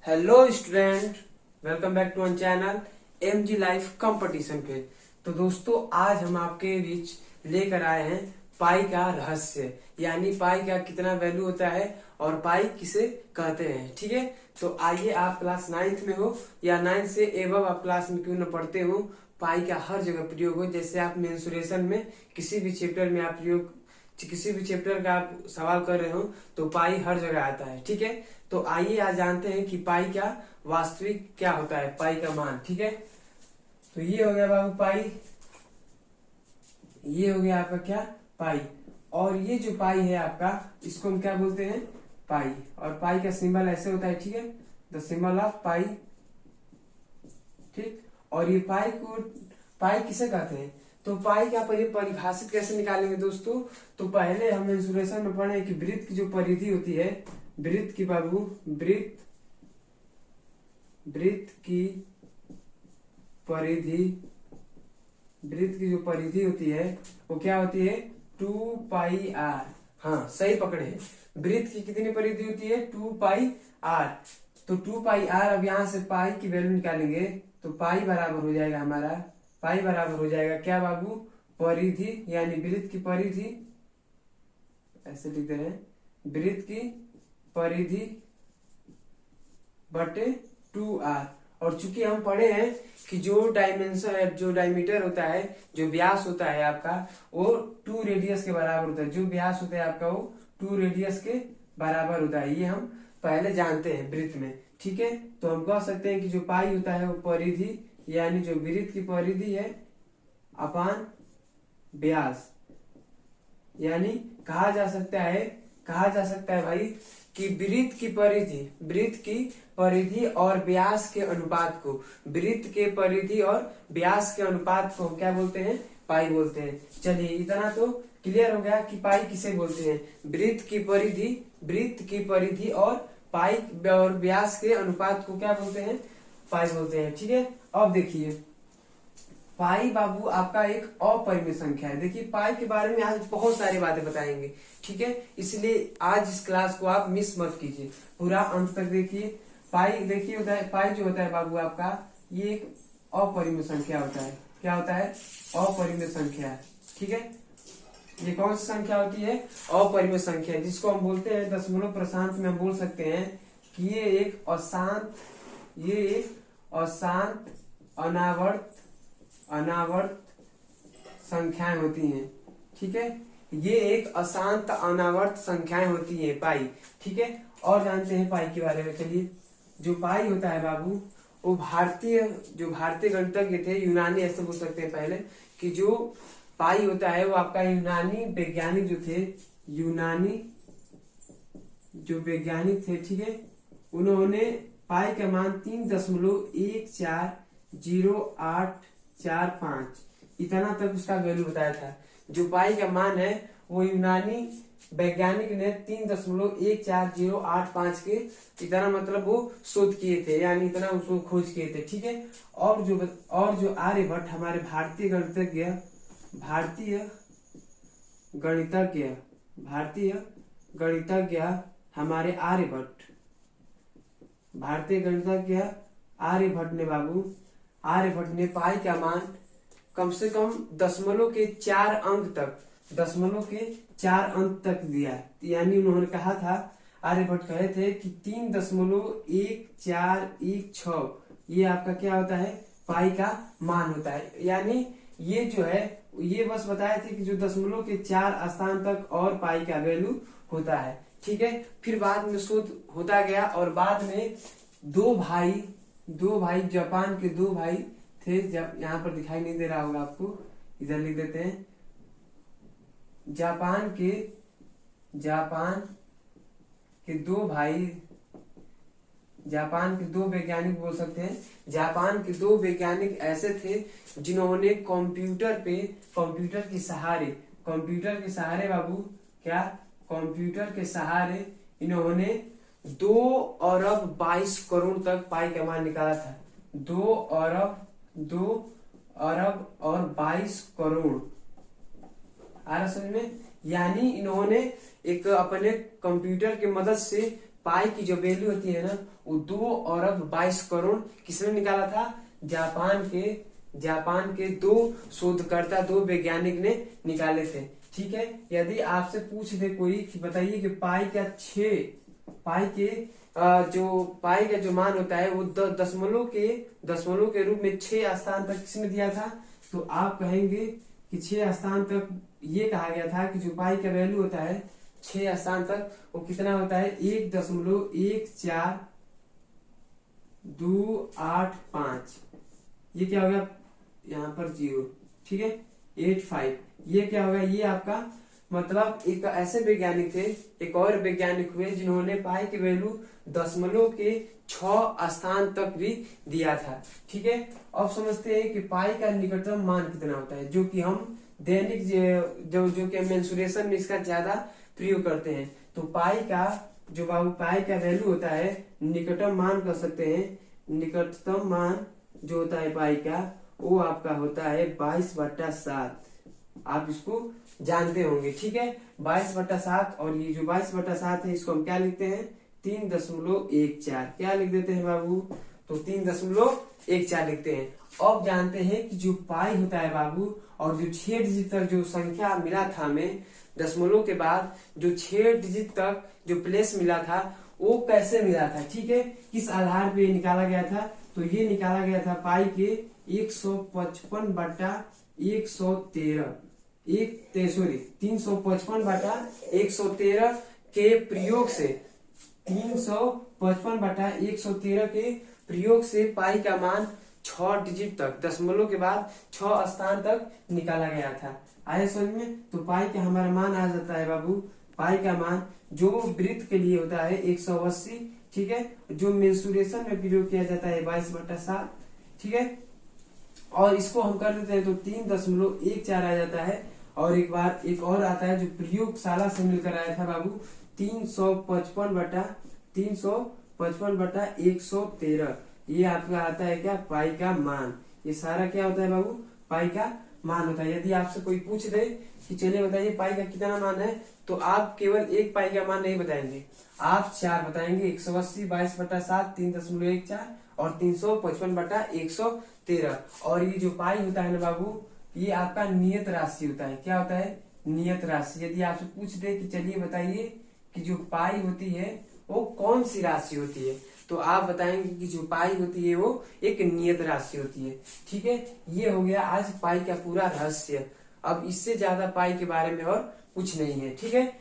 Hello student, welcome back to our channel MG life competition पे। तो दोस्तों, आज हम आपके बीच लेकर आए हैं पाई का रहस्य, यानी पाई का कितना वैल्यू होता है और पाई किसे कहते हैं। ठीक है, तो आइए, आप क्लास 9th में हो या 9th से एबव आप क्लास में क्यों न पढ़ते हो, पाई का हर जगह प्रयोग हो। जैसे आप मेंसुरेशन में किसी भी चैप्टर में आप प्रयोग, किसी भी चैप्टर का आप सवाल कर रहे हो तो पाई हर जगह आता है। ठीक है, तो आइए आज जानते हैं कि पाई का वास्तविक क्या होता है, पाई का मान। ठीक है, तो ये हो गया बाबू पाई, ये हो गया आपका क्या, पाई। और ये जो पाई है आपका, इसको हम क्या बोलते हैं, पाई। और पाई का सिंबल ऐसे होता है। ठीक है, द सिंबल ऑफ पाई। ठीक, और ये पाई को, पाई किसे कहते हैं, तो पाई का परिभाषित कैसे निकालेंगे दोस्तों। तो पहले हम मेंसुरेशन में पढ़े कि वृत्त की जो परिधि होती है, वृत्त की बाबू, वृत्त की परिधि, वृत्त की जो परिधि होती है वो क्या होती है, 2 पाई आर। हाँ, सही पकड़े हैं। वृत्त की कितनी परिधि होती है, 2 पाई आर। तो 2 पाई आर, अब यहां से पाई की वैल्यू निकालेंगे तो पाई बराबर हो जाएगा हमारा, पाई बराबर हो जाएगा क्या बाबू, परिधि, यानी वृत्त की परिधि, ऐसे लिख दे रहे हैं, वृत्त की परिधि बटे 2r। और चूंकि हम पढ़े हैं कि जो डायमेंशन है, जो डायमीटर होता है, जो व्यास होता है आपका, वो 2 रेडियस के बराबर होता है। जो व्यास होता है आपका वो 2 रेडियस के बराबर होता है। ये हम पहले जानते हैं वृत्त में। ठीक है, तो हम कह सकते हैं कि जो पाई होता है वो परिधि, यानी जो वृत्त की परिधि है अपान व्यास, यानी कहा जा सकता है भाई कि वृत्त की परिधि और व्यास के अनुपात को, वृत्त के परिधि और व्यास के अनुपात को हम क्या बोलते हैं, पाई बोलते हैं। चलिए, इतना तो क्लियर हो गया कि पाई किसे बोलते हैं, वृत्त की परिधि और पाई और व्यास के अनुपात को क्या बोलते हैं, पाई बोलते हैं। ठीक है, अब देखिए, पाई बाबू आपका एक अपरिमेय संख्या है। देखिए, पाई के बारे में आज बहुत सारी बातें बताएंगे। ठीक है, इसलिए आज इस क्लास को आप मिस मत कीजिए, पूरा अंत तक देखिए। पाई देखिए होता है, पाई जो होता है बाबू आपका, ये एक अपरिमेय संख्या होता है। क्या होता है, अपरिमेय संख्या। ठीक है, ये कौन सी संख्या होती है, अपरिमेय संख्या, जिसको हम बोलते हैं दशमलव प्रशांत में हम बोल सकते हैं कि ये एक अशांत अनावर्त संख्याएं होती हैं। ठीक है, ये एक अशांत अनावर्त संख्याएं होती हैं पाई। ठीक है, और जानते हैं पाई के बारे में। चलिए, जो पाई होता है बाबू, वो भारतीय गणितज्ञ थे, यूनानी, ऐसे बोल सकते हैं पहले, कि जो पाई होता है वो आपका यूनानी वैज्ञानिक जो थे, जो वैज्ञानिक थे, ठीक है, उन्होंने पाई का मान 3.1400845 इतना तक उसका वैल्यू बताया था। जो पाई का मान है वो यूनानी वैज्ञानिक ने 3.14085 के इतना मतलब वो शोध किए थे, यानी इतना उसको खोज किए थे। ठीक है, और जो आर्यभट्ट, हमारे भारतीय गणितज्ञ हमारे आर्यभट्ट ने बाबू, आर्यभट्ट ने पाई का मान कम से कम दशमलव के 4 अंक तक दिया। यानी उन्होंने कहा था, आर्यभट्ट कहे थे कि 3.1416 ये आपका क्या होता है, पाई का मान होता है। यानी ये जो है, ये बस बताए थे कि जो दशमलव के 4 स्थान तक और पाई का वैल्यू होता है। ठीक है, फिर बाद में शोध होता गया, और बाद में दो भाई, जापान के 2 भाई थे, जब यहाँ पर दिखाई नहीं दे रहा होगा आपको, इधर लिख देते हैं, जापान के 2 वैज्ञानिक बोल सकते हैं। जापान के 2 वैज्ञानिक ऐसे थे जिन्होंने कंप्यूटर के सहारे बाबू, क्या, कंप्यूटर के सहारे इन्होंने 2 अरब 22 करोड़ तक पाई का मान निकाला था। 2 अरब और 22 करोड़, आ रहा समझ में। यानी इन्होंने एक अपने कंप्यूटर की मदद से पाई की जो वैल्यू होती है ना वो 2 अरब 22 करोड़ किसने निकाला था? जापान के 2 शोधकर्ता, 2 वैज्ञानिक ने निकाले थे। ठीक है, यदि आपसे पूछ दे कोई कि बताइए कि पाई का पाई का जो मान होता है वो दशमलव के रूप में 6 स्थान तक किसने दिया था? तो आप कहेंगे कि 6 स्थान तक ये कहा गया था कि जो पाई का वैल्यू होता है 6 स्थान तक वो कितना होता है? 1.14285। ये क्या होगा यहाँ पर 0। ठीक है, 85 ये क्या होगा? ये आपका मतलब एक ऐसे वैज्ञानिक थे, एक और वैज्ञानिक हुए जिन्होंने पाई की वैल्यू दशमलव के 6 स्थान तक भी दिया था। ठीक है, अब समझते हैं कि पाई का निकटतम मान कितना होता है, जो कि हम दैनिक जो कि मेंसुरेशन में इसका ज्यादा प्रयोग करते हैं। तो पाई का वैल्यू होता है, निकटतम मान कर सकते हैं, निकटतम मान जो होता है पाई का वो आपका होता है 22/7। आप इसको जानते होंगे। ठीक है, 22/7। और ये जो 22/7 है इसको हम क्या लिखते हैं? 3.14। क्या लिख देते हैं बाबू? तो 3.14 लिखते हैं। अब जानते हैं कि जो पाई होता है बाबू, और जो 6 डिजिट तक जो संख्या मिला था हमें दशमलव के बाद, जो 6 डिजिट तक जो प्लेस मिला था वो कैसे मिला था? ठीक है, किस आधार पे निकाला गया था? तो ये निकाला गया था पाई के 355/113 के प्रयोग से 355/113 के प्रयोग से पाई का मान 6 डिजिट तक दशमलव के बाद 6 स्थान तक निकाला गया था। आया समझ में? तो पाई का हमारा मान आ जाता है बाबू, पाई का मान जो वृत्त के लिए होता है 180। ठीक है, जो मेंसुरेशन में प्रयोग किया जाता है 22/7। ठीक है, और इसको हम कर देते हैं तो 3.14 आ जाता है। और एक बार एक और आता है जो प्रयोगशाला से मिलकर आया था बाबू, 355/113। ये आपका आता है क्या? पाई का मान। ये सारा क्या होता है बाबू? पाई का मान होता है। यदि आपसे कोई पूछ दे कि चलिए बताइए पाई का कितना मान है, तो आप केवल एक पाई का मान नहीं बताएंगे, आप 4 बताएंगे। 180, 22/7, 3.14 और 355/113। और ये जो पाई होता है ना बाबू, ये आपका नियत राशि होता है। क्या होता है? नियत राशि। यदि आपसे पूछ दे कि चलिए बताइए कि जो पाई होती है वो कौन सी राशि होती है, तो आप बताएंगे कि जो पाई होती है वो एक नियत राशि होती है। ठीक है, ये हो गया आज पाई का पूरा रहस्य। अब इससे ज्यादा पाई के बारे में और कुछ नहीं है। ठीक है।